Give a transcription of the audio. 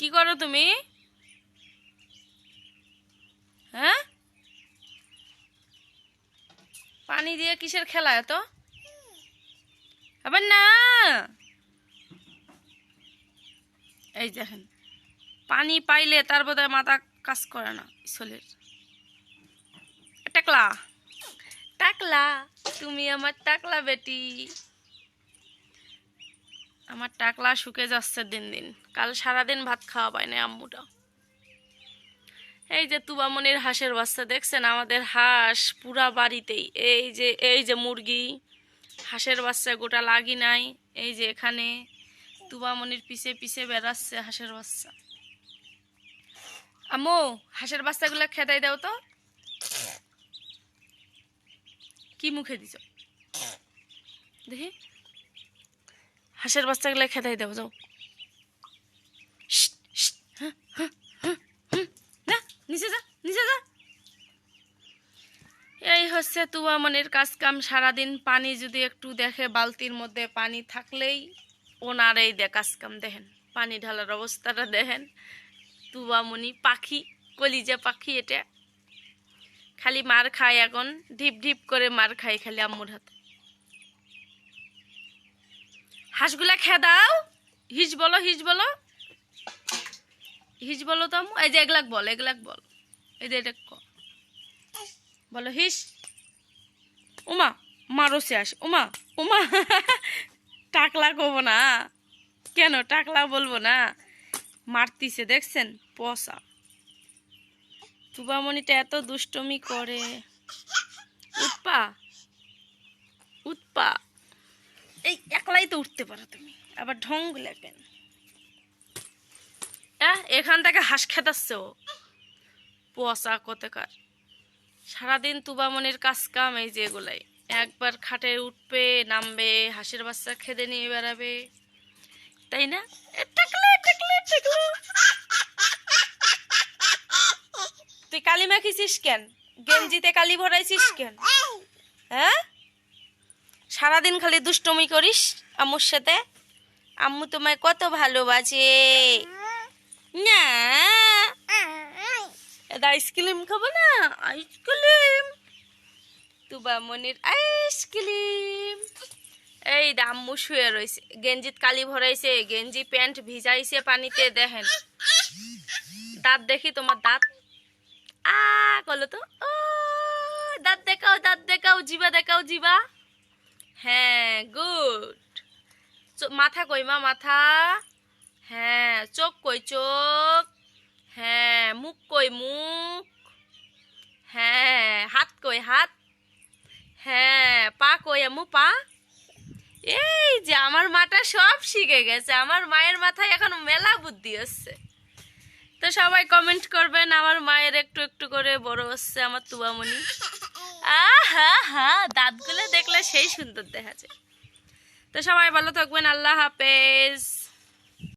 কি করো তুমি? হ্যাঁ, পানি দিয়ে কিসের খেলা এত? আবার না, এই দেখেন পানি পাইলে তার বোধহয় মাথা কাজ করে না ইসলের। টাকলা টাকলা, তুমি আমার টাকলা বেটি। আমার টাকলা শুকে যাচ্ছে দিন দিন। কাল সারাদিন ভাত খাওয়া পায় না আম্মুটা। এই যে তুবামনির হাঁসের বাচ্চা দেখছেন, আমাদের হাঁস পুরা বাড়িতেই। এই যে মুরগি, হাঁসের বাচ্চা গোটা লাগি নাই। এই যে এখানে তুবামনির পিছে পিছে বেড়াচ্ছে হাঁসের বাচ্চা। আম্মু, হাঁসের বাচ্চাগুলো খেদাই দাও তো। কি মুখে দিছ দেখি? হাঁসের বাচ্চাগুলো খেদাই দাও, যাও। না, নিচে যা, নিচে যা। এই হচ্ছে তুবামনির কাজ কাম। সারাদিন পানি যদি একটু দেখে, বালতির মধ্যে পানি থাকলেই ওনার এই কাজ কাম দেখেন। পানি ঢালার অবস্থাটা দেখেন। তুবামনি পাখি, কলিজা পাখি, এটা খালি মার খায় এখন, ঢিপ ঢিপ করে মার খায় খালি আম্মুর হাতে। হাঁসগুলা খেদাও, হিজ বলো, হিজ বলো, হিজ বলো তো আম্মু। এই যে এগলাক বল, এগলাক বল, এই যে এটা বলো, হিস। উমা, মারো শেষ। উমা, উমা, টাকলা কব না কেন? টাকলা বলবো না, মারতিছে দেখছেন পসা। তুবামনিটা এত দুষ্টমি করে। উৎপা, উৎপা, এই একলাই তো উঠতে পারো তুমি, আবার ঢং লেখেন। এখান থেকে হাঁস খেতাচ্ছে ও, পসা কতকার। সারাদিন তুবামনির কাজ কাম এই যে এগুলাই। একবার খাটে উঠবে, নামবে, হাঁসের বাচ্চা খেদে নিয়ে বেড়াবে, তাই না? টাকলা টাকলা টাকলা। তুই কালি মাখিছিস কেন? গেঞ্জিতে কালি ভরাইছিস কেন? হ্যাঁ, সারাদিন খালি দুষ্টুমি করিস আম্মুর সাথে। আম্মু তোমায় কত ভালোবাসে না। আইসক্রিম খাবো না? আইসক্রিম, তুবামনির আইসক্রিম। এই আম্মু শুয়ে রয়েছে, গেঞ্জিত কালি ভরাইছে, গেঞ্জি প্যান্ট ভিজাইছে পানিতে। দেখেন দাঁত দেখি তোমার দাঁত। বলো তো, ও দাঁত দেখাও, দাঁত দেখাও, জিবা দেখাও, জিবা। হ্যাঁ, গুড। মাথা কই মা, মাথা। হ্যাঁ, চোখ কই, চোখ। হ্যাঁ, মুখ কই, মুখ। হ্যাঁ, হাত কই, হাত। হ্যাঁ, পা কই আম্মু, পা। এই যে আমার মাটা সব শিখে গেছে। আমার মায়ের মাথায় এখন মেলা বুদ্ধি হচ্ছে। তো সবাই কমেন্ট করবেন, আমার মায়ের একটু একটু করে বড় হচ্ছে আমার তুবামনি। আহা হা, দাঁতগুলো দেখলে সেই সুন্দর দেখা যায়। তো সবাই ভালো থাকবেন, আল্লাহ হাফেজ।